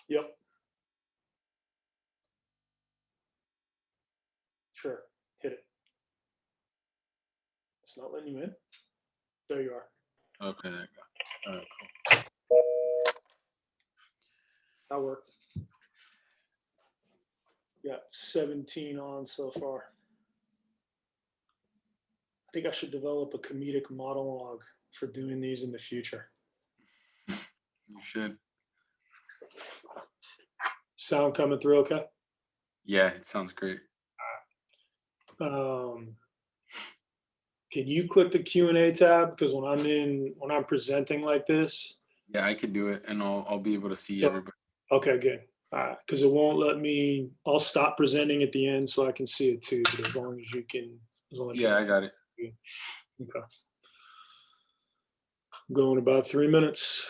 Yep. Sure. Hit it. It's not letting you in. There you are. Okay, there you go. All right, cool. That worked. Got 17 on so far. I think I should develop a comedic monologue for doing these in the future. You should. Sound coming through okay? Yeah, it sounds great. Can you click the Q&A tab? Because when I'm presenting like this. Yeah, I could do it, and I'll be able to see everybody. Okay, good. Because it won't let me. I'll stop presenting at the end so I can see it too. But as long as you can, I got it. Okay. Going about 3 minutes.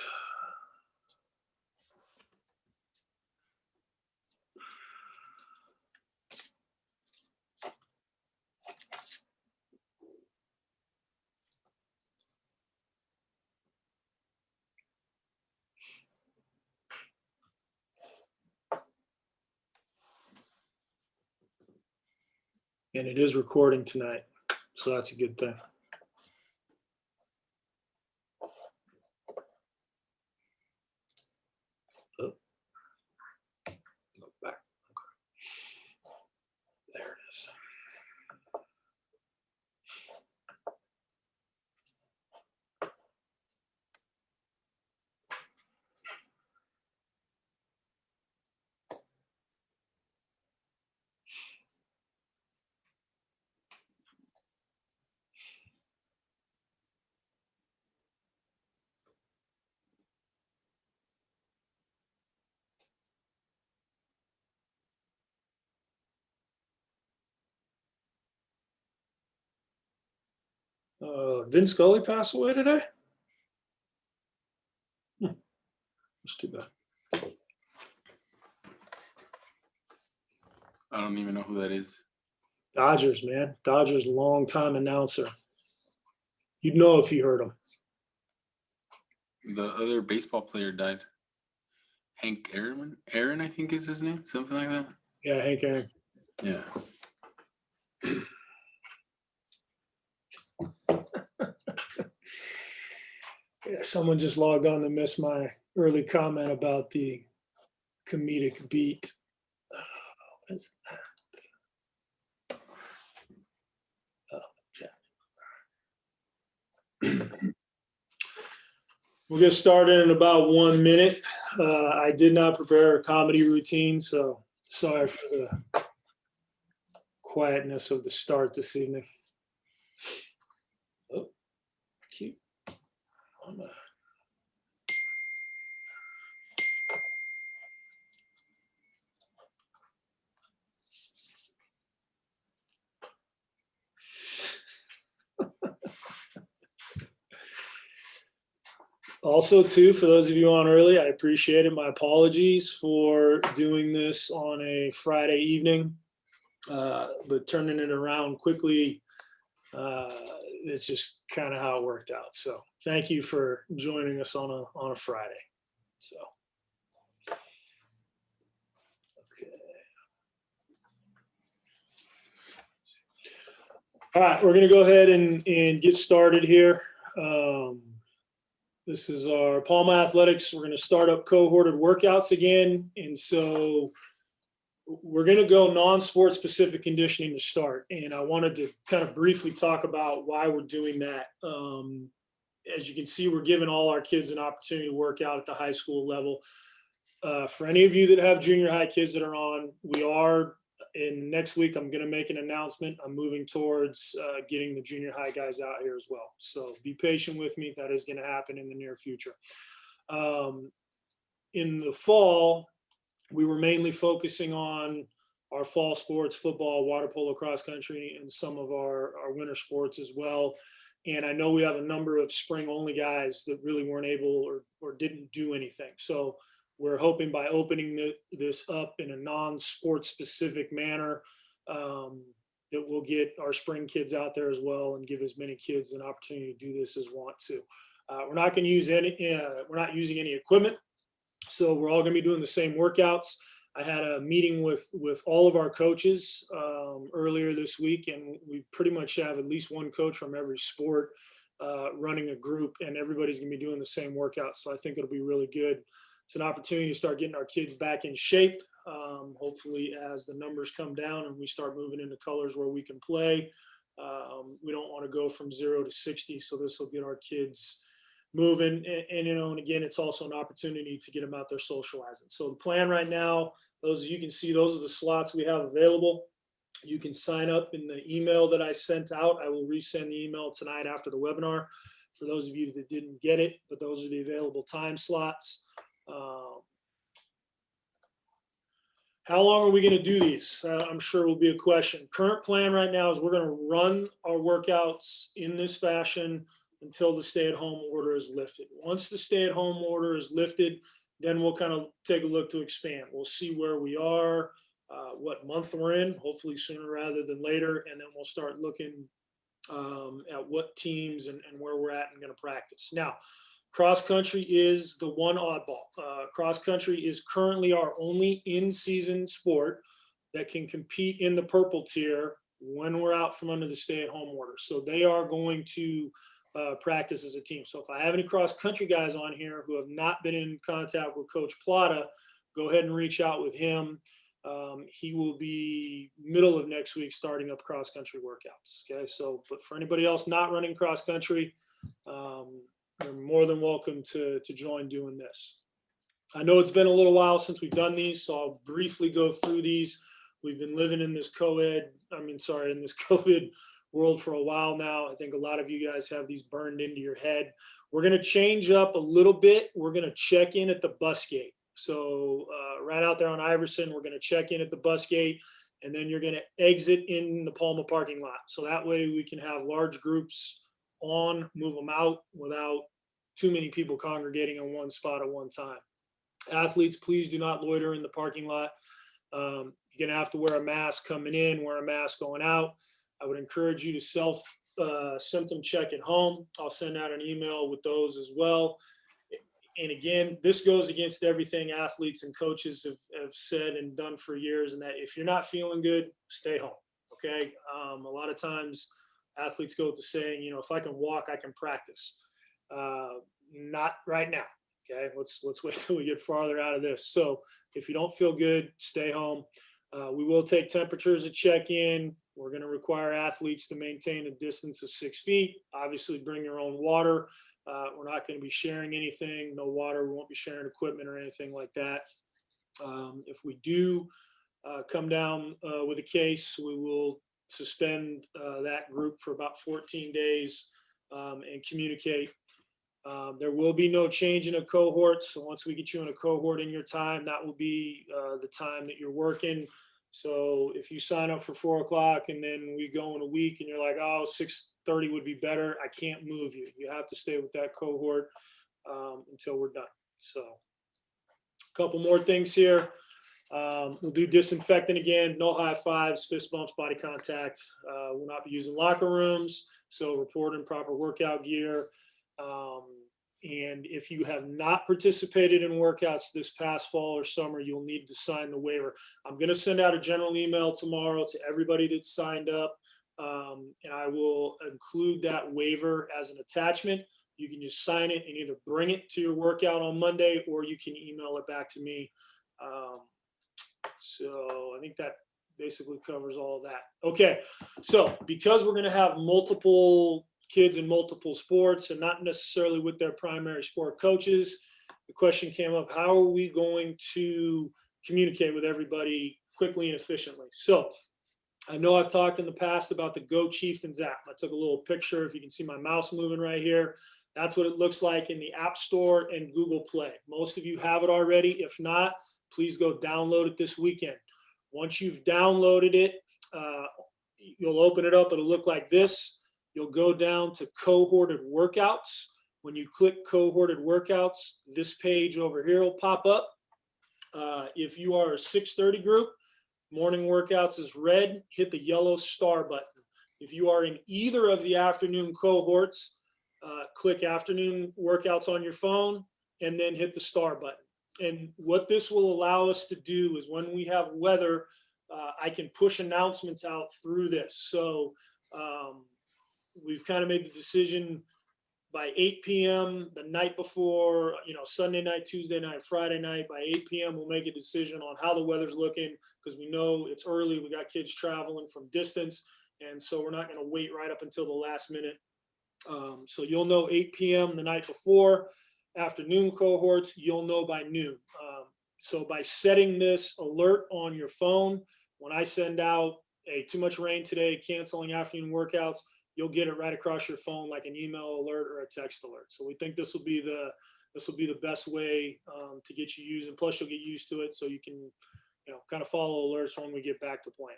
And it is recording tonight, so that's a good thing. Oh. Go back. Okay. There it is. Vince Scully passed away today? That's too bad. I don't even know who that is. Dodgers, man. Dodgers longtime announcer. You'd know if you heard him. The other baseball player died. Hank Aaron, I think is his name. Something like that. Yeah, Hank Aaron. Yeah. Yeah, someone just logged on to miss my early comment about the comedic beat. What is that? We'll get started in about 1 minute. I did not prepare a comedy routine, so sorry for the quietness of the start this evening. Oh, cute. Also, too, for those of you on early, I appreciate it. My apologies for doing this on a Friday evening, but turning it around quickly, it's just kind of how it worked out. So thank you for joining us on a Friday. So, okay. All right, we're going to go ahead and get started here. This is our Palma Athletics. We're going to start up cohorted workouts again. And so we're going to go non-sport specific conditioning to start. And I wanted to kind of briefly talk about why we're doing that. As you can see, we're giving all our kids an opportunity to work out at the high school level. For any of you that have junior high kids that are on, we are in next week, I'm going to make an announcement. I'm moving towards getting the junior high guys out here as well. So be patient with me. That is going to happen in the near future. In the fall, we were mainly focusing on our fall sports, football, water polo, cross country, and some of our winter sports as well. And I know we have a number of spring only guys that really weren't able or didn't do anything. So we're hoping by opening this up in a non-sport specific manner that we'll get our spring kids out there as well and give as many kids an opportunity to do this as want to. We're not going to use we're not using any equipment So we're all going to be doing the same workouts. I had a meeting with all of our coaches earlier this week, and we pretty much have at least one coach from every sport running a group, and everybody's going to be doing the same workouts. So I think it'll be really good. It's an opportunity to start getting our kids back in shape. Hopefully, as the numbers come down and we start moving into colors where we can play, we don't want to go from 0 to 60. So this will get our kids moving, and again, it's also an opportunity to get them out there socializing. So the plan right now, you can see, those are the slots we have available. You can sign up in the email that I sent out. I will resend the email tonight after the webinar for those of you that didn't get it, but those are the available time slots. How long are we going to do these? I'm sure will be a question. Current plan right now is we're going to run our workouts in this fashion until the stay-at-home order is lifted. Once the stay-at-home order is lifted, then we'll kind of take a look to expand. We'll see where we are, what month we're in, hopefully sooner rather than later, and then we'll start looking at what teams and where we're at and going to practice. Now, cross country is the one oddball. Cross country is currently our only in-season sport that can compete in the purple tier when we're out from under the stay-at-home order. So they are going to practice as a team. So if I have any cross country guys on here who have not been in contact with Coach Plata, go ahead and reach out with him. He will be middle of next week starting up cross country workouts. Okay, so but for anybody else not running cross country, you're more than welcome to join doing this. I know it's been a little while since we've done these, so I'll briefly go through these. We've been living in this in this COVID world for a while now. I think a lot of you guys have these burned into your head. We're going to change up a little bit. We're going to check in at the bus gate. So right out there on Iverson, we're going to check in at the bus gate, and then you're going to exit in the Palma parking lot. So that way we can have large groups move them out without too many people congregating in one spot at one time. Athletes, please do not loiter in the parking lot. You're going to have to wear a mask coming in, wear a mask going out. I would encourage you to self symptom check at home. I'll send out an email with those as well. And again, this goes against everything athletes and coaches have said and done for years, and that if you're not feeling good, stay home. Okay. A lot of times athletes go to saying, if I can walk, I can practice. Not right now. Okay. Let's wait till we get farther out of this. So if you don't feel good, stay home. We will take temperatures at check-in. We're going to require athletes to maintain a distance of 6 feet. Obviously, bring your own water. We're not going to be sharing anything. No water. We won't be sharing equipment or anything like that. If we do come down with a case, we will suspend that group for about 14 days and communicate. There will be no change in a cohort. So once we get you in a cohort in your time, that will be the time that you're working. So if you sign up for 4 o'clock and then we go in a week and you're like, 6:30 would be better, I can't move you. You have to stay with that cohort until we're done. So a couple more things here. We'll do disinfecting again. No high fives, fist bumps, body contact. We'll not be using locker rooms. So report in proper workout gear. And if you have not participated in workouts this past fall or summer, you'll need to sign the waiver. I'm going to send out a general email tomorrow to everybody that's signed up. And I will include that waiver as an attachment. You can just sign it and either bring it to your workout on Monday, or you can email it back to me. So I think that basically covers all of that. Okay. So because we're going to have multiple kids in multiple sports and not necessarily with their primary sport coaches, the question came up, how are we going to communicate with everybody quickly and efficiently? So I know I've talked in the past about the Go Chieftains app. I took a little picture. If you can see my mouse moving right here, that's what it looks like in the App Store and Google Play. Most of you have it already. If not, please go download it this weekend. Once you've downloaded it, you'll open it up. It'll look like this. You'll go down to cohorted workouts. When you click cohorted workouts, this page over here will pop up. If you are a 6:30 group, morning workouts is red, hit the yellow star button. If you are in either of the afternoon cohorts, click afternoon workouts on your phone and then hit the star button. And what this will allow us to do is when we have weather, I can push announcements out through this. So we've kind of made the decision by 8 p.m. the night before, Sunday night, Tuesday night, Friday night, by 8 p.m. we'll make a decision on how the weather's looking, because we know it's early. We got kids traveling from distance. And so we're not going to wait right up until the last minute. So you'll know 8 p.m. the night before. Afternoon cohorts, you'll know by noon. So by setting this alert on your phone, when I send out a too much rain today, canceling afternoon workouts, you'll get it right across your phone like an email alert or a text alert. So we think this will be the best way to get you using. Plus, you'll get used to it, so you can kind of follow alerts when we get back to plan.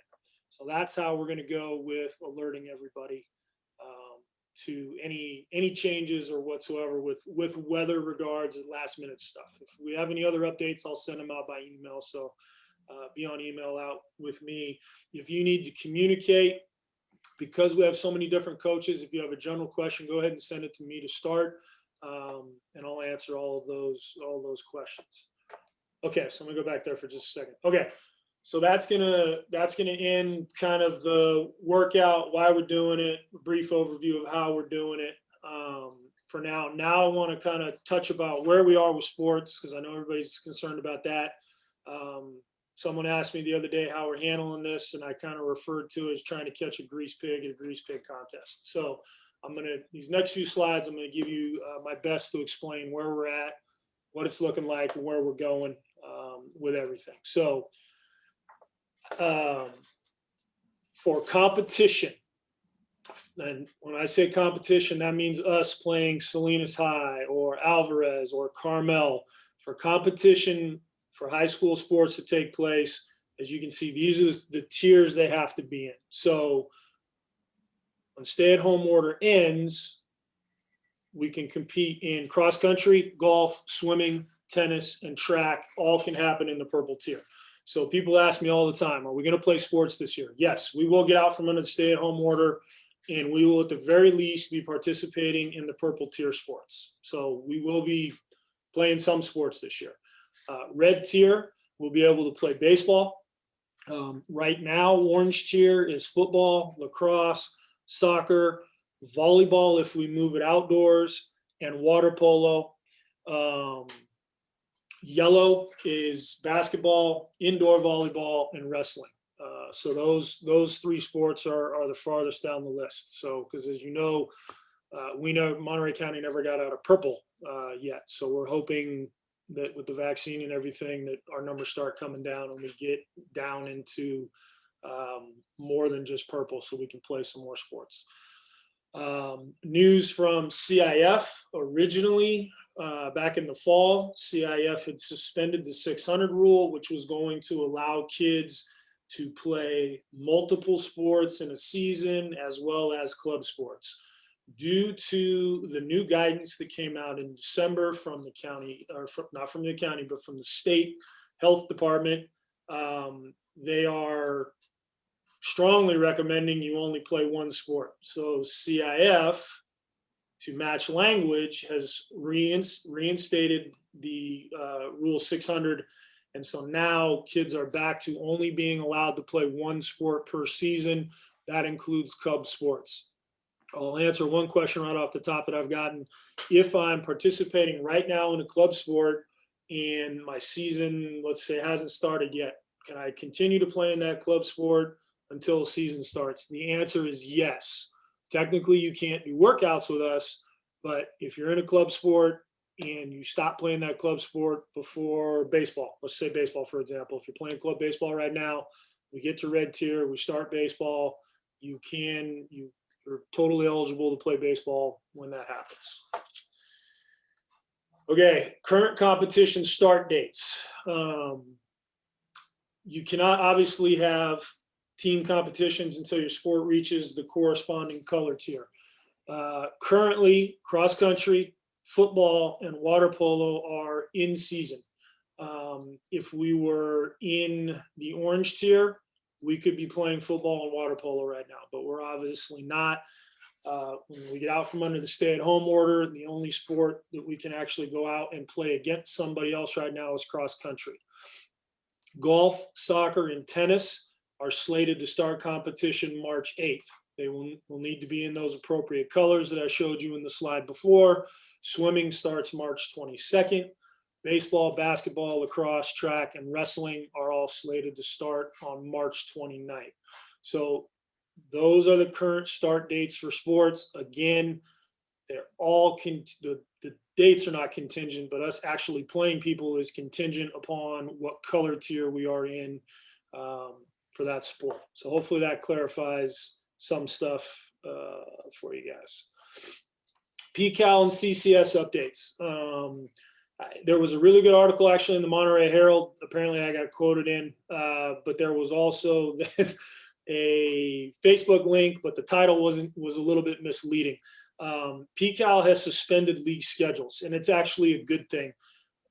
So that's how we're going to go with alerting everybody to any changes or whatsoever with weather regards and last minute stuff. If we have any other updates, I'll send them out by email. So be on email out with me. If you need to communicate, because we have so many different coaches, if you have a general question, go ahead and send it to me to start, and I'll answer all those questions. Okay, so I'm gonna go back there for just a second. Okay, so that's gonna end kind of the workout, why we're doing it, a brief overview of how we're doing it. For now, I want to kind of touch about where we are with sports, because I know everybody's concerned about that. Someone asked me the other day how we're handling this, and I kind of referred to it as trying to catch a grease pig at a grease pig contest. So these next few slides, I'm going to give you my best to explain where we're at, what it's looking like, and where we're going with everything. So for competition, and when I say competition, that means us playing Salinas High or Alvarez or Carmel. For competition for high school sports to take place, as you can see, these are the tiers they have to be in. So when stay-at-home order ends, we can compete in cross country, golf, swimming, tennis, and track. All can happen in the purple tier. So people ask me all the time, are we going to play sports this year? Yes, we will get out from under the stay-at-home order, and we will at the very least be participating in the purple tier sports. So we will be playing some sports this year. Red tier, we'll be able to play baseball. Right now, orange tier is football, lacrosse, soccer, volleyball if we move it outdoors, and water polo. Yellow is basketball, indoor volleyball, and wrestling. So those three sports are the farthest down the list. So because as you know, we know Monterey County never got out of purple yet. So we're hoping that with the vaccine and everything that our numbers start coming down and we get down into more than just purple so we can play some more sports. News from CIF originally back in the fall, CIF had suspended the 600 rule, which was going to allow kids to play multiple sports in a season as well as club sports. Due to the new guidance that came out in December from the county, or not from the county, but from the state health department, they are strongly recommending you only play one sport. So CIF, to match language, has reinstated the Rule 600. And so now kids are back to only being allowed to play one sport per season. That includes club sports. I'll answer one question right off the top that I've gotten. If I'm participating right now in a club sport and my season, let's say, hasn't started yet, can I continue to play in that club sport until the season starts? The answer is yes. Technically, you can't do workouts with us, but if you're in a club sport and you stop playing that club sport before baseball, let's say baseball, for example, if you're playing club baseball right now, we get to red tier, we start baseball, you're totally eligible to play baseball when that happens. Okay, current competition start dates. You cannot obviously have team competitions until your sport reaches the corresponding color tier. Currently, cross country, football, and water polo are in season. If we were in the orange tier, we could be playing football and water polo right now, but we're obviously not. When we get out from under the stay-at-home order, the only sport that we can actually go out and play against somebody else right now is cross country. Golf, soccer, and tennis are slated to start competition March 8th. They will need to be in those appropriate colors that I showed you in the slide before. Swimming starts March 22nd. Baseball, basketball, lacrosse, track, and wrestling are all slated to start on March 29th. So those are the current start dates for sports. Again, they're all the dates are not contingent, but us actually playing people is contingent upon what color tier we are in for that sport. So hopefully that clarifies some stuff for you guys. PCAL and CCS updates. There was a really good article actually in the Monterey Herald. Apparently I got quoted in, but there was also a Facebook link, but the title was a little bit misleading. PCAL has suspended league schedules, and it's actually a good thing.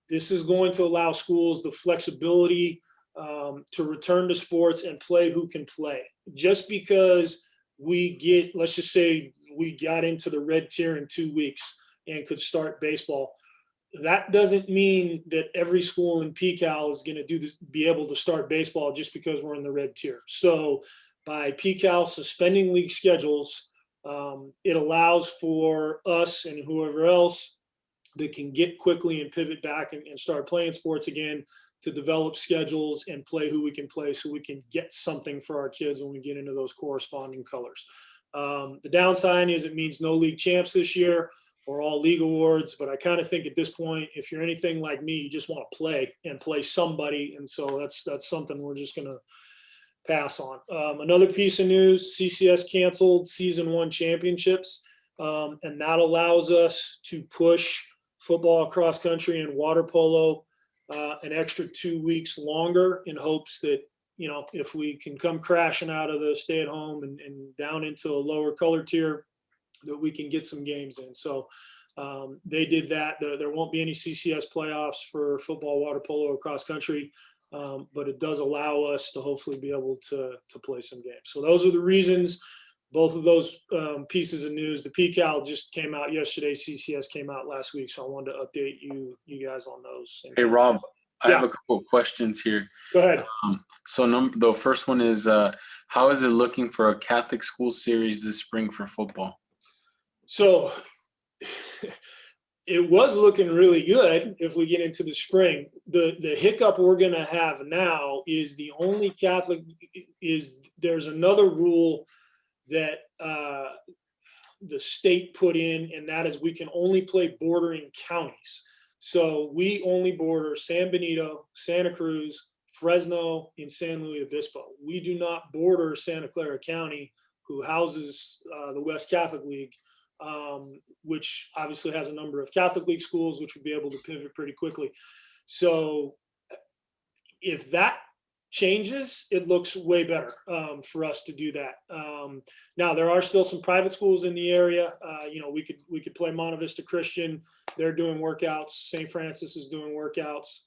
This is going to allow schools the flexibility to return to sports and play who can play. Just because let's just say we got into the red tier in 2 weeks and could start baseball, that doesn't mean that every school in PCAL is going to be able to start baseball just because we're in the red tier. So by PCAL suspending league schedules, it allows for us and whoever else that can get quickly and pivot back and start playing sports again to develop schedules and play who we can play so we can get something for our kids when we get into those corresponding colors. The downside is it means no league champs this year or all league awards, but I kind of think at this point, if you're anything like me, you just want to play and play somebody. And so that's something we're just going to pass on. Another piece of news, CCS canceled season 1 championships, and that allows us to push football, cross country, and water polo an extra 2 weeks longer in hopes that, if we can come crashing out of the stay at home and down into a lower color tier, that we can get some games in. So they did that. There won't be any CCS playoffs for football, water polo, or cross country. But it does allow us to hopefully be able to play some games. So those are the reasons. Both of those pieces of news. The PCAL just came out yesterday. CCS came out last week. So I wanted to update you guys on those. Hey, Rob, I have a couple of questions here. Go ahead. So the first one is, how is it looking for a Catholic school series this spring for football? So it was looking really good if we get into the spring. The hiccup we're going to have now is the only Catholic there's another rule that the state put in, and that is we can only play bordering counties. So we only border San Benito, Santa Cruz, Fresno, and San Luis Obispo. We do not border Santa Clara County, who houses the West Catholic League, which obviously has a number of Catholic League schools, which would be able to pivot pretty quickly. So if that changes, it looks way better for us to do that. Now there are still some private schools in the area. We could play Monte Vista Christian. They're doing workouts. St. Francis is doing workouts.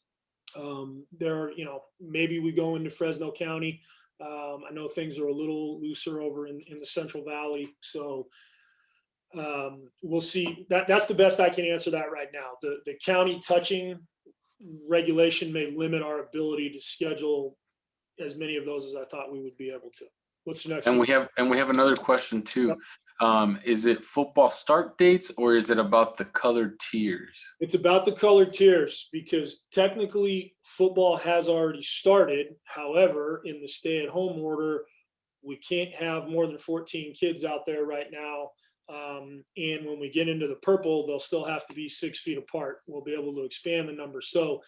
Maybe we go into Fresno County. I know things are a little looser over in the Central Valley. So we'll see. That's the best I can answer that right now. The county touching regulation may limit our ability to schedule as many of those as I thought we would be able to. What's the next? And we have another question too. Yep. Is it football start dates or is it about the colored tiers? It's about the colored tiers because technically football has already started. However, in the stay-at-home order, we can't have more than 14 kids out there right now. And when we get into the purple, they'll still have to be 6 feet apart. We'll be able to expand the number. So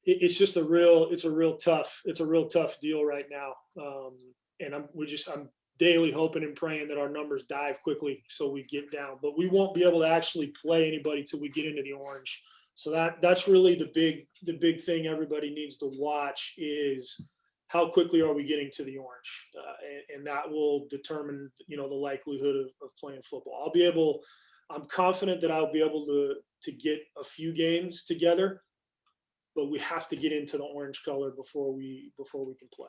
it's just a real tough deal right now. And I'm daily hoping and praying that our numbers dive quickly so we get down, but we won't be able to actually play anybody till we get into the orange. So that's really the big thing everybody needs to watch is how quickly are we getting to the orange? And that will determine, the likelihood of playing football. I'm confident that I'll be able to get a few games together, but we have to get into the orange color before we can play.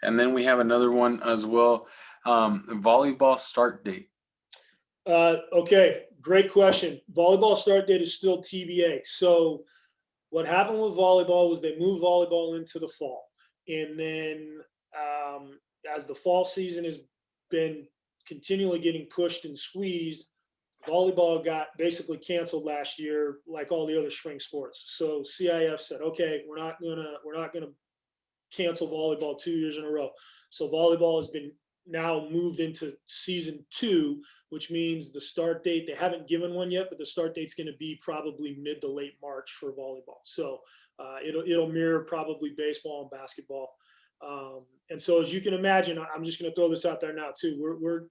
And then we have another one as well. Volleyball start date. Okay, great question. Volleyball start date is still TBA. So what happened with volleyball was they moved volleyball into the fall. And then as the fall season has been continually getting pushed and squeezed, volleyball got basically canceled last year, like all the other spring sports. So CIF said, okay, we're not gonna cancel volleyball 2 years in a row. So volleyball has been now moved into season 2, which means the start date, they haven't given one yet, but the start date's going to be probably mid to late March for volleyball. So it'll mirror probably baseball and basketball. And so as you can imagine, I'm just going to throw this out there now too. We're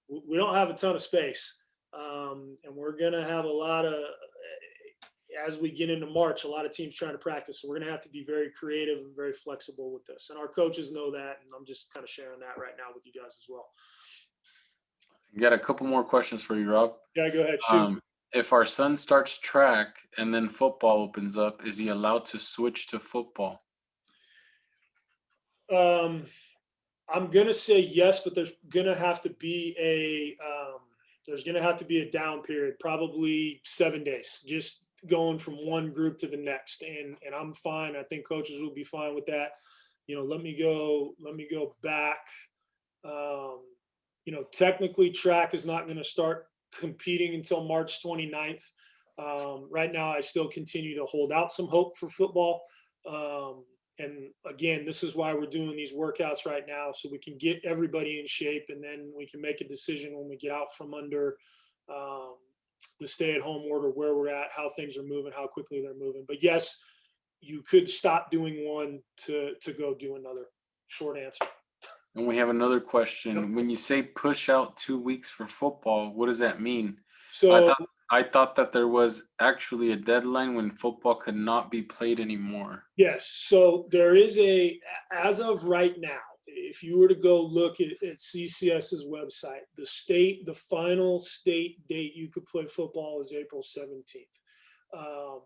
we don't have a ton of space, and we're going to have a lot of, as we get into March, a lot of teams trying to practice. So we're going to have to be very creative and very flexible with this. And our coaches know that. And I'm just kind of sharing that right now with you guys as well. Got a couple more questions for you, Rob. Yeah, go ahead. Shoot. If our son starts track and then football opens up, is he allowed to switch to football? I'm going to say yes, but there's going to have to be a down period, probably 7 days, just going from one group to the next. And I'm fine. I think coaches will be fine with that. Let me go back. Technically track is not going to start competing until March 29th. Right now, I still continue to hold out some hope for football. And again, this is why we're doing these workouts right now, so we can get everybody in shape, and then we can make a decision when we get out from under the stay-at-home order, where we're at, how things are moving, how quickly they're moving. But yes, you could stop doing one to go do another. Short answer. And we have another question. Yep. When you say push out 2 weeks for football, what does that mean? So I thought that there was actually a deadline when football could not be played anymore. Yes. So there is as of right now, if you were to go look at CCS's website, the final state date you could play football is April 17th.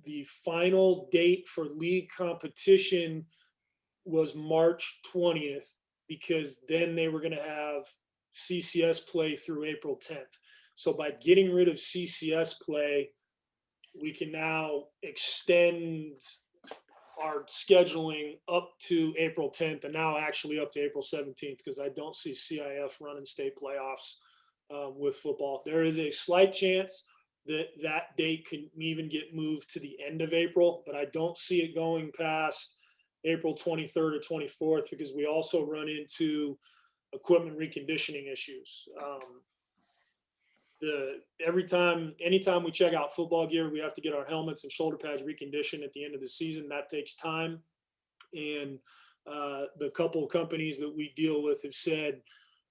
The final date for league competition was March 20th, because then they were going to have CCS play through April 10th. So by getting rid of CCS play, we can now extend our scheduling up to April 10th, and now actually up to April 17th, because I don't see CIF running state playoffs with football. There is a slight chance that date can even get moved to the end of April, but I don't see it going past April 23rd or 24th, because we also run into equipment reconditioning issues. Anytime we check out football gear, we have to get our helmets and shoulder pads reconditioned at the end of the season. That takes time. And the couple of companies that we deal with have said,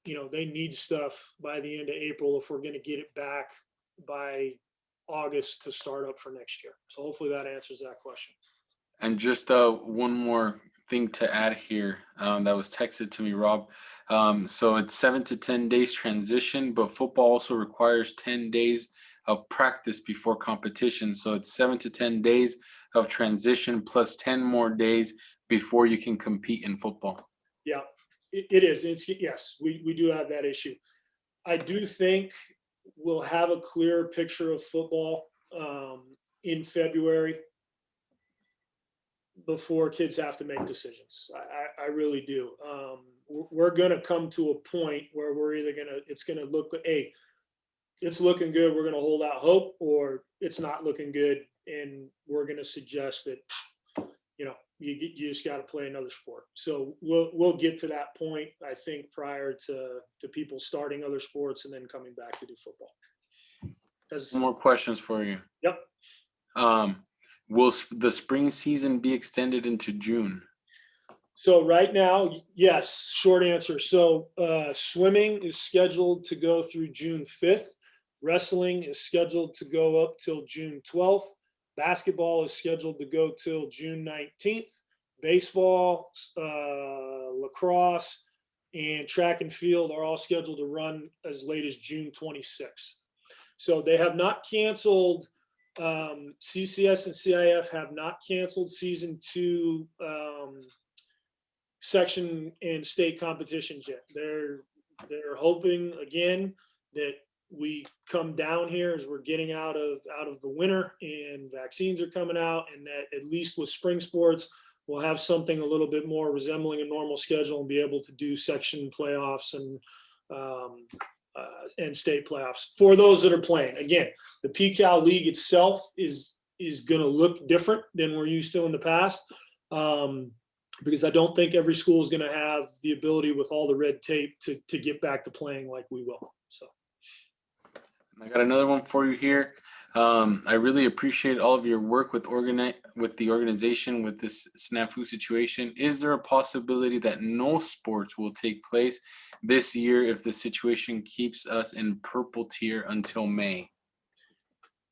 they need stuff by the end of April if we're going to get it back by August to start up for next year. So hopefully that answers that question. And just one more thing to add here that was texted to me, Rob. So it's 7 to 10 days transition, but football also requires 10 days of practice before competition. So it's 7 to 10 days of transition plus 10 more days before you can compete in football. Yeah, it is. Yes, we do have that issue. I do think we'll have a clearer picture of football in February, before kids have to make decisions. I really do. We're going to come to a point where we're either it's going to look, hey, it's looking good, we're going to hold out hope, or it's not looking good, and we're going to suggest that, you just got to play another sport. So we'll get to that point, I think, prior to people starting other sports and then coming back to do football. More questions for you. Yep. Will the spring season be extended into June? So right now, yes, short answer. So swimming is scheduled to go through June 5th. Wrestling is scheduled to go up till June 12th. Basketball is scheduled to go till June 19th. Baseball, lacrosse, and track and field are all scheduled to run as late as June 26th. So they have not canceled. CCS and CIF have not canceled season 2 section and state competitions yet. They're hoping again that we come down here as we're getting out of the winter and vaccines are coming out, and that at least with spring sports, we'll have something a little bit more resembling a normal schedule and be able to do section playoffs and state playoffs for those that are playing. Again, the PCAL league itself is going to look different than we're used to in the past, because I don't think every school is going to have the ability with all the red tape to get back to playing like we will. So. I got another one for you here. I really appreciate all of your work with the organization with this snafu situation. Is there a possibility that no sports will take place this year if the situation keeps us in purple tier until May?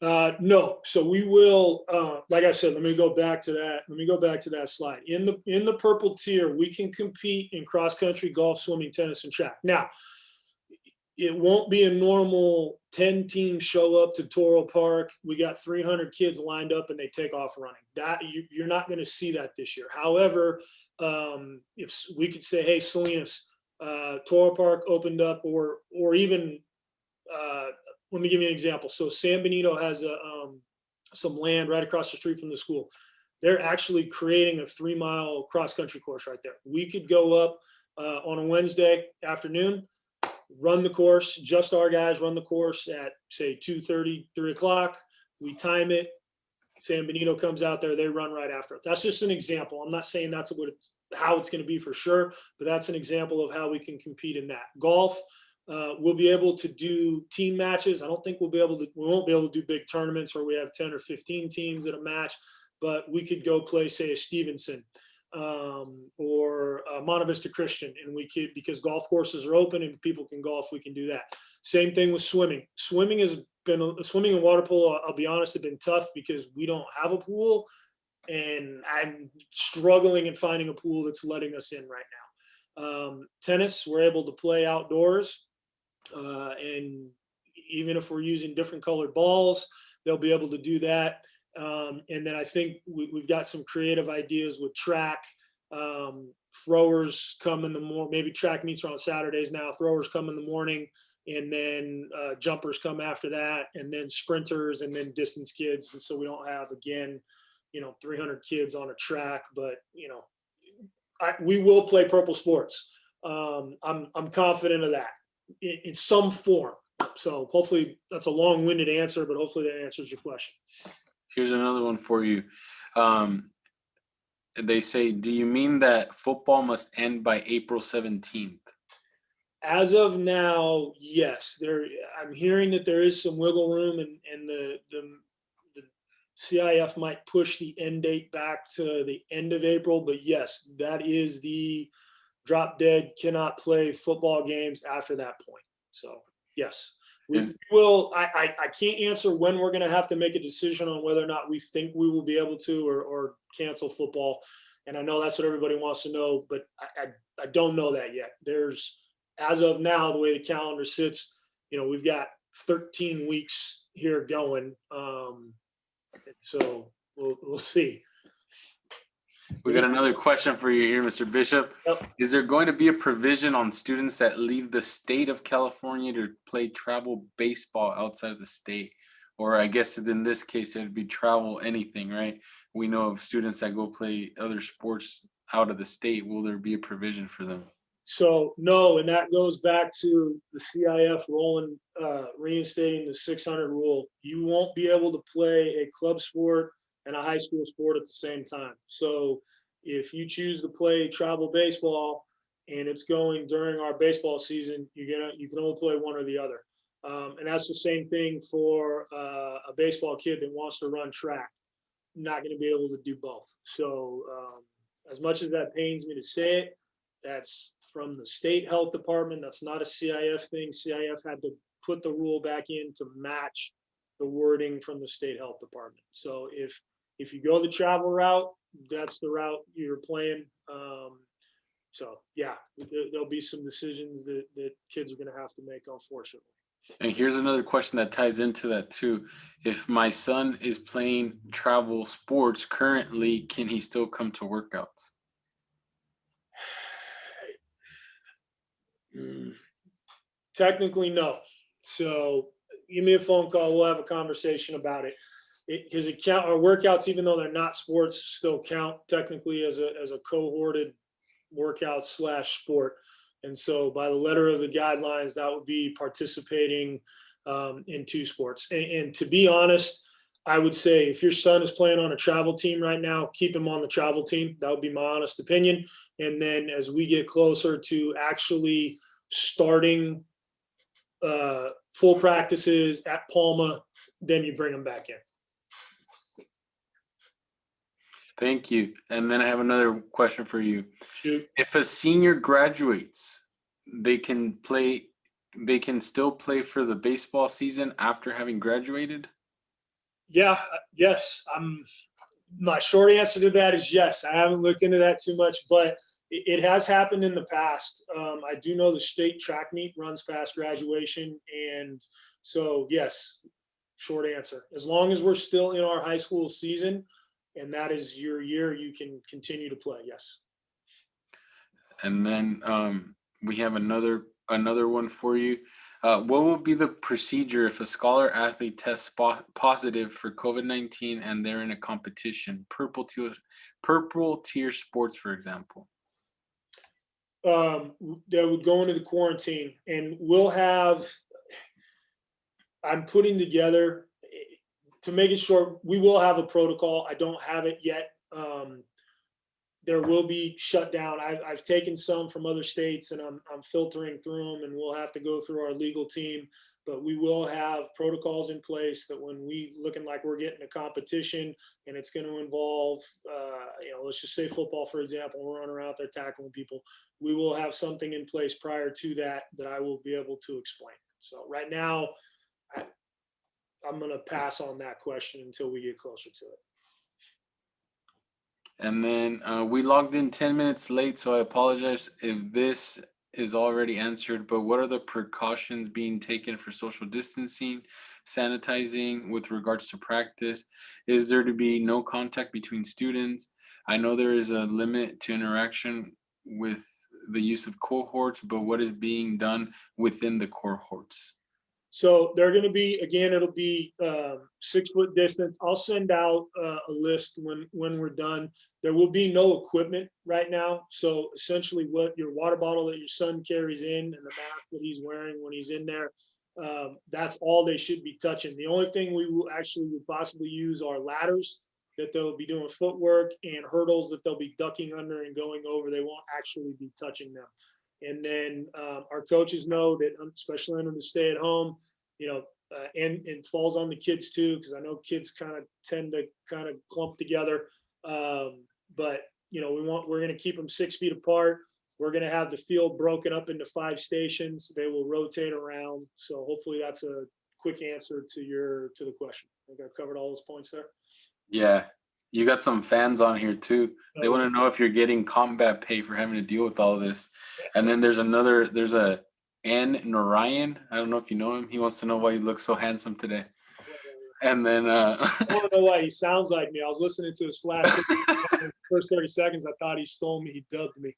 No. So we will, like I said, let me go back to that slide. In the purple tier, we can compete in cross country, golf, swimming, tennis, and track. Now, it won't be a normal 10 teams show up to Toro Park. We got 300 kids lined up and they take off running. That you're not going to see that this year. However, if we could say, hey, Salinas, Toro Park opened up, or even let me give you an example. So San Benito has some land right across the street from the school. They're actually creating a 3-mile cross country course right there. We could go up on a Wednesday afternoon, run the course, just our guys run the course at say 2:30, 3 o'clock. We time it. San Benito comes out there, they run right after it. That's just an example. I'm not saying that's how it's going to be for sure, but that's an example of how we can compete in that. Golf, we'll be able to do team matches. I don't think we won't be able to do big tournaments where we have 10 or 15 teams at a match, but we could go play, say, a Stevenson or Monte Vista Christian, and we could, because golf courses are open and people can golf, we can do that. Same thing with swimming. Swimming and water polo, I'll be honest, have been tough because we don't have a pool, and I'm struggling in finding a pool that's letting us in right now. Tennis, we're able to play outdoors, and even if we're using different colored balls, they'll be able to do that. And then I think we've got some creative ideas with track. Throwers come in the morning, maybe track meets are on Saturdays now. Throwers come in the morning, and then jumpers come after that, and then sprinters, and then distance kids. And so we don't have, again, 300 kids on a track, but we will play purple sports. I'm confident of that in some form. So hopefully that's a long-winded answer, but hopefully that answers your question. Here's another one for you. They say, do you mean that football must end by April 17th? As of now, yes. I'm hearing that there is some wiggle room, and the CIF might push the end date back to the end of April. But yes, that is the drop dead, cannot play football games after that point. So yes. We will. I can't answer when we're going to have to make a decision on whether or not we think we will be able to or cancel football. And I know that's what everybody wants to know, but I don't know that yet. As of now, the way the calendar sits, we've got 13 weeks here going. So we'll see. We got another question for you here, Mr. Bishop. Yep. Is there going to be a provision on students that leave the state of California to play travel baseball outside of the state? Or I guess in this case, it'd be travel anything, right? We know of students that go play other sports out of the state. Will there be a provision for them? So no, and that goes back to the CIF reinstating the 600 rule. You won't be able to play a club sport and a high school sport at the same time. So if you choose to play travel baseball and it's going during our baseball season, you can only play one or the other. And that's the same thing for a baseball kid that wants to run track. Not going to be able to do both. So as much as that pains me to say it, that's from the state health department. That's not a CIF thing. CIF had to put the rule back in to match the wording from the state health department. So if you go the travel route, that's the route you're playing. So yeah, there'll be some decisions that kids are going to have to make, unfortunately. And here's another question that ties into that too. If my son is playing travel sports currently, can he still come to workouts? Technically, no. So give me a phone call. We'll have a conversation about it. Because our workouts, even though they're not sports, still count technically as a cohorted workout / sport. And so by the letter of the guidelines, that would be participating in 2 sports. And to be honest, I would say if your son is playing on a travel team right now, keep him on the travel team. That would be my honest opinion. And then as we get closer to actually starting full practices at Palma, then you bring them back in. Thank you. And then I have another question for you. Shoot. If a senior graduates, they can still play for the baseball season after having graduated? Yeah, yes. My short answer to that is yes. I haven't looked into that too much, but it has happened in the past. I do know the state track meet runs past graduation. And so, yes, short answer. As long as we're still in our high school season and that is your year, you can continue to play. Yes. And then we have another one for you. What will be the procedure if a scholar athlete tests positive for COVID-19 and they're in a competition, purple tier sports, for example? They would go into the quarantine, and I'm putting together, to make it short, we will have a protocol. I don't have it yet. There will be shut down. I've taken some from other states, and I'm filtering through them, and we'll have to go through our legal team. But we will have protocols in place that when we looking like we're getting a competition and it's going to involve, let's just say football, for example, we're running around there tackling people. We will have something in place prior to that I will be able to explain. So right now, I'm going to pass on that question until we get closer to it. And then we logged in 10 minutes late, so I apologize if this is already answered, but what are the precautions being taken for social distancing, sanitizing with regards to practice? Is there to be no contact between students? I know there is a limit to interaction with the use of cohorts, but what is being done within the cohorts? So they're going to be, again, it'll be 6 foot distance. I'll send out a list when we're done. There will be no equipment right now. So essentially what your water bottle that your son carries in and the mask that he's wearing when he's in there, that's all they should be touching. The only thing we will actually would possibly use are ladders that they'll be doing footwork and hurdles that they'll be ducking under and going over. They won't actually be touching them. And then our coaches know that, especially under the stay at home, and falls on the kids too, because I know kids kind of tend to kind of clump together. But we're going to keep them 6 feet apart. We're going to have the field broken up into 5 stations. They will rotate around. So hopefully that's a quick answer to the question. I think I've covered all those points there. Yeah. You got some fans on here too. They want to know if you're getting combat pay for having to deal with all this. And then there's a N Narayan. I don't know if you know him. He wants to know why you look so handsome today. And then I want to know why he sounds like me. I was listening to his flash. First 30 seconds, I thought he stole me. He dubbed me.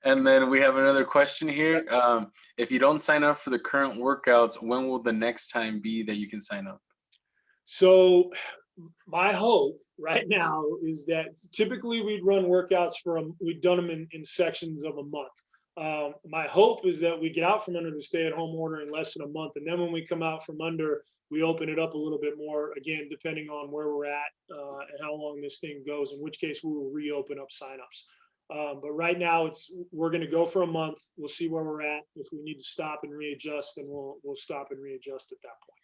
And then we have another question here. If you don't sign up for the current workouts, when will the next time be that you can sign up? So my hope right now is that typically we'd run workouts we've done them in sections of a month. My hope is that we get out from under the stay-at-home order in less than a month, and then when we come out from under, we open it up a little bit more, again, depending on where we're at and how long this thing goes, in which case we will reopen up signups. But right now we're going to go for a month. We'll see where we're at. If we need to stop and readjust, then we'll stop and readjust at that point.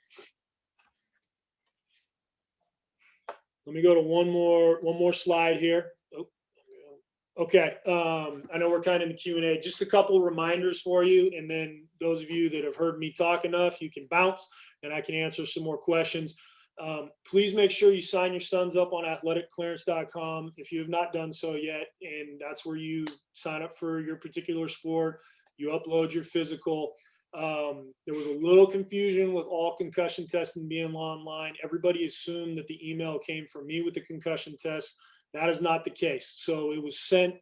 Let me go to one more slide here. Okay. I know we're kind of in the Q&A. Just a couple of reminders for you. And then those of you that have heard me talk enough, you can bounce and I can answer some more questions. Please make sure you sign your sons up on athleticclearance.com if you have not done so yet. And that's where you sign up for your particular sport. You upload your physical. There was a little confusion with all concussion testing being online. Everybody assumed that the email came from me with the concussion test. That is not the case. So it was sent.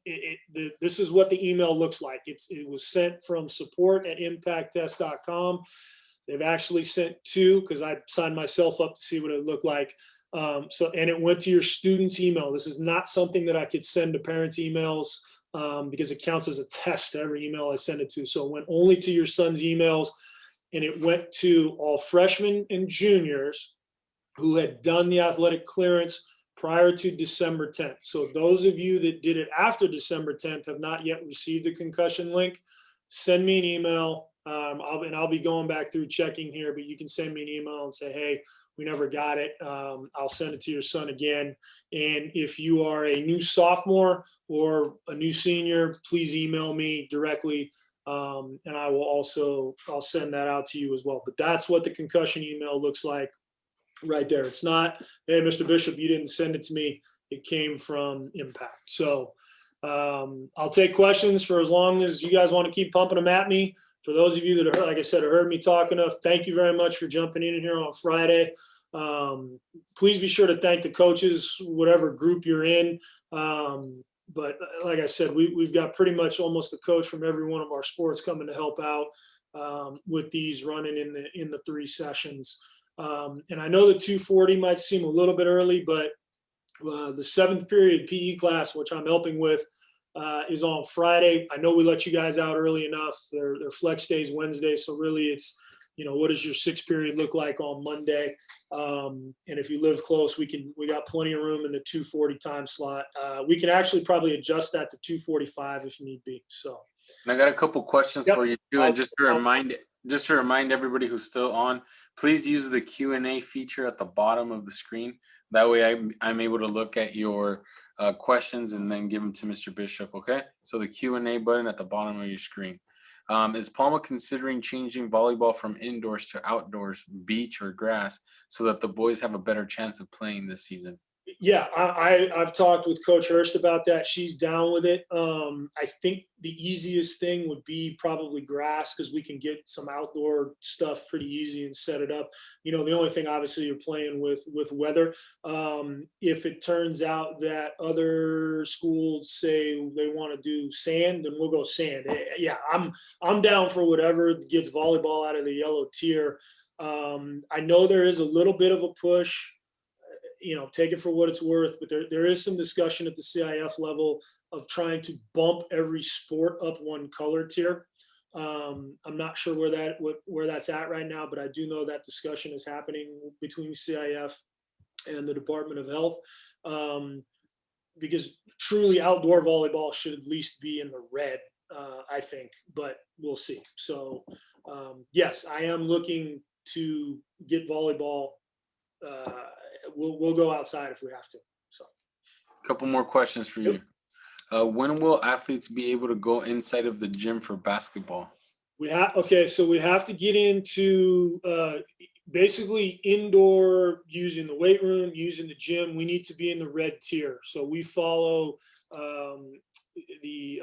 This is what the email looks like. It was sent from support@impacttest.com. They've actually sent 2 because I signed myself up to see what it looked like. And it went to your student's email. This is not something that I could send to parents' emails because it counts as a test to every email I send it to. So it went only to your son's emails, and it went to all freshmen and juniors who had done the athletic clearance prior to December 10th. So those of you that did it after December 10th have not yet received the concussion link. Send me an email. I'll be going back through checking here, but you can send me an email and say, hey, we never got it. I'll send it to your son again. And if you are a new sophomore or a new senior, please email me directly. And I'll send that out to you as well. But that's what the concussion email looks like right there. It's not, hey, Mr. Bishop, you didn't send it to me. It came from Impact. So I'll take questions for as long as you guys want to keep pumping them at me. For those of you that are, like I said, heard me talk enough, thank you very much for jumping in here on Friday. Please be sure to thank the coaches, whatever group you're in. But like I said, we've got pretty much almost a coach from every one of our sports coming to help out with these running in the 3 sessions. And I know the 240 might seem a little bit early, but the 7th period PE class, which I'm helping with, is on Friday. I know we let you guys out early enough. Their flex days Wednesday, so really it's, what does your 6th period look like on Monday? And if you live close, we got plenty of room in the 240 time slot. We can actually probably adjust that to 245 if need be. So. And I got a couple questions Yep. for you too, and just to remind everybody who's still on, please use the Q&A feature at the bottom of the screen. That way I'm able to look at your questions and then give them to Mr. Bishop, okay? So the Q&A button at the bottom of your screen. Is Palma considering changing volleyball from indoors to outdoors, beach or grass, so that the boys have a better chance of playing this season? Yeah, I've talked with Coach Hurst about that. She's down with it. I think the easiest thing would be probably grass because we can get some outdoor stuff pretty easy and set it up. The only thing obviously you're playing with weather. If it turns out that other schools say they want to do sand, then we'll go sand. Yeah, I'm down for whatever gets volleyball out of the yellow tier. I know there is a little bit of a push. Take it for what it's worth, but there is some discussion at the CIF level of trying to bump every sport up one color tier. I'm not sure where that's at right now, but I do know that discussion is happening between CIF and the Department of Health, because truly outdoor volleyball should at least be in the red, I think, but we'll see. So yes, I am looking to get volleyball. We'll go outside if we have to. So, a couple more questions for you. When will athletes be able to go inside of the gym for basketball? So we have to get into basically indoor, using the weight room, using the gym. We need to be in the red tier. So we follow the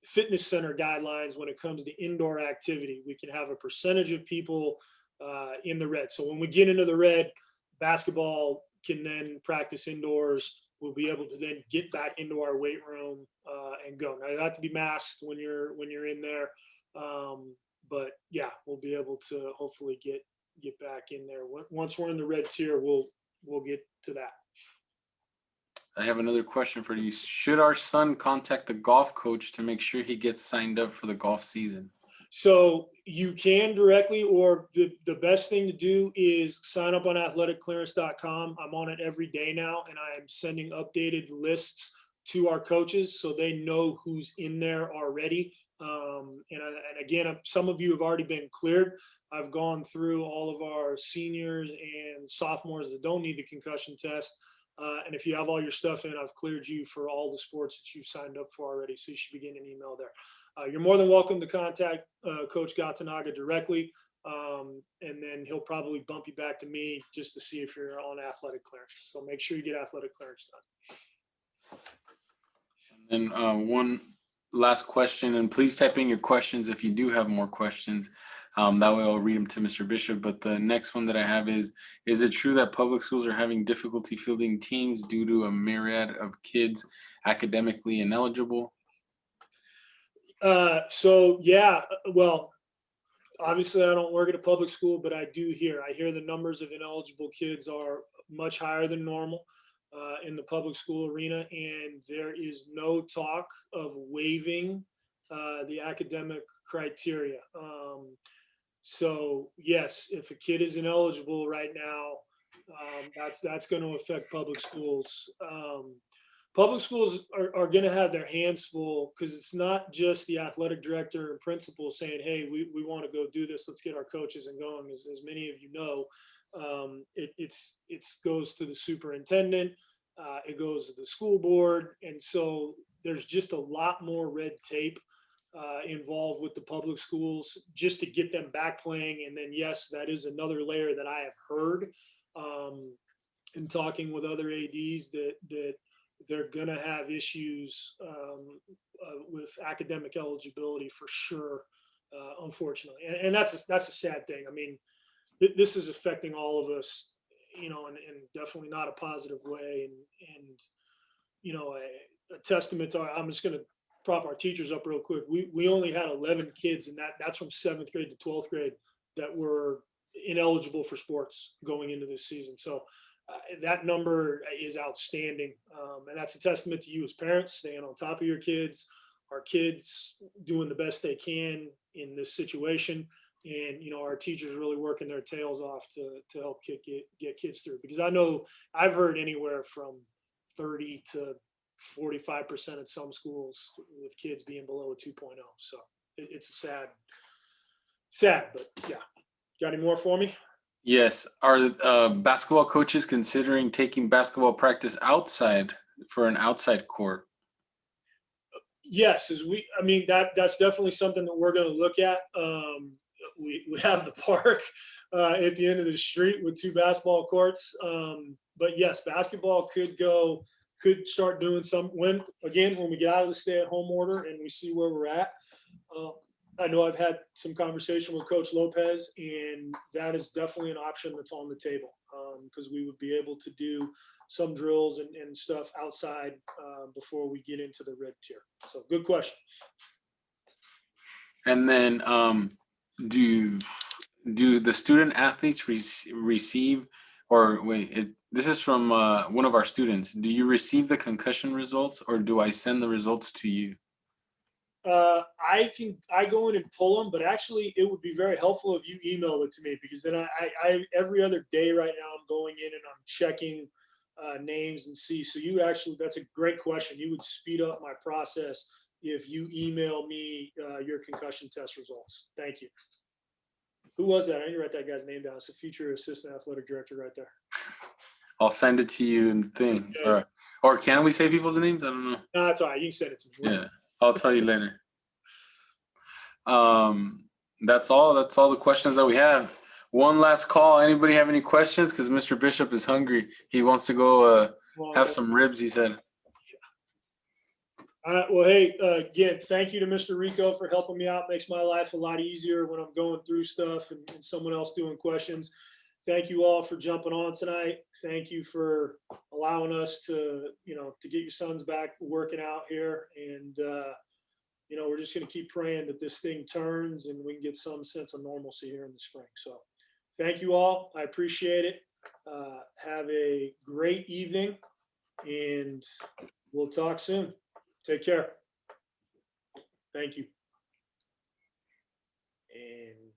fitness center guidelines when it comes to indoor activity. We can have a percentage of people in the red. So when we get into the red, basketball can then practice indoors. We'll be able to then get back into our weight room and go. Now you have to be masked when you're in there, but yeah, we'll be able to hopefully get back in there. Once we're in the red tier, we'll get to that. I have another question for you. Should our son contact the golf coach to make sure he gets signed up for the golf season? So you can directly, or the best thing to do is sign up on athleticclearance.com. I'm on it every day now, and I am sending updated lists to our coaches so they know who's in there already. And again, some of you have already been cleared. I've gone through all of our seniors and sophomores that don't need the concussion test. And if you have all your stuff in, I've cleared you for all the sports that you've signed up for already. So you should be getting an email there. You're more than welcome to contact Coach Gatanaga directly, and then he'll probably bump you back to me just to see if you're on athletic clearance. So make sure you get athletic clearance done. And one last question, and please type in your questions if you do have more questions. That way I'll read them to Mr. Bishop. But the next one that I have is it true that public schools are having difficulty fielding teams due to a myriad of kids academically ineligible? So yeah, well, Obviously I don't work at a public school, but I hear the numbers of ineligible kids are much higher than normal in the public school arena. And there is no talk of waiving the academic criteria. So yes, if a kid is ineligible right now, that's going to affect public schools. Public schools are going to have their hands full because it's not just the athletic director and principal saying, hey, we want to go do this. Let's get our coaches and going. As many of you know, it's goes to the superintendent. It goes to the school board. And so there's just a lot more red tape involved with the public schools just to get them back playing. And then, yes, that is another layer that I have heard in talking with other ADs that they're going to have issues with academic eligibility for sure, unfortunately. And that's a sad thing. I mean, this is affecting all of us, you know, and definitely not a positive way. And you know, a testament to I'm just going to prop our teachers up real quick. We only had 11 kids, and that's from 7th grade to 12th grade that were ineligible for sports going into this season. So that number is outstanding. And that's a testament to you as parents, staying on top of your kids, our kids doing the best they can in this situation. And, you know, our teachers really working their tails off to help get kids through, because I know I've heard anywhere from 30 to 45% at some schools with kids being below a 2.0. So it's a sad, but yeah. Got any more for me? Yes. Are basketball coaches considering taking basketball practice outside for an outside court? Yes, I mean, that's definitely something that we're going to look at. We have the park at the end of the street with 2 basketball courts. But yes, basketball could start doing some when we get out of the stay-at-home order and we see where we're at. I know I've had some conversation with Coach Lopez, and that is definitely an option that's on the table, because we would be able to do some drills and stuff outside before we get into the red tier. So good question. And then do the student athletes receive, or wait, this is from one of our students. Do you receive the concussion results, or do I send the results to you? I go in and pull them, but actually it would be very helpful if you email it to me, because then I every other day right now I'm going in and I'm checking names and see. So that's a great question. You would speed up my process if you email me your concussion test results. Thank you. Who was that? I need to write that guy's name down. It's a future assistant athletic director right there. I'll send it to you in the thing. Okay. Or can we say people's names? I don't know. No, that's all right. You can send it to me. Yeah, I'll tell you later. That's all the questions that we have. One last call. Anybody have any questions? Because Mr. Bishop is hungry. He wants to go have some ribs, he said. All right. Well, hey, again, thank you to Mr. Rico for helping me out. Makes my life a lot easier when I'm going through stuff and someone else doing questions. Thank you all for jumping on tonight. Thank you for allowing us to get your sons back working out here. And, we're just going to keep praying that this thing turns and we can get some sense of normalcy here in the spring. So thank you all. I appreciate it. Have a great evening, and we'll talk soon. Take care. Thank you. And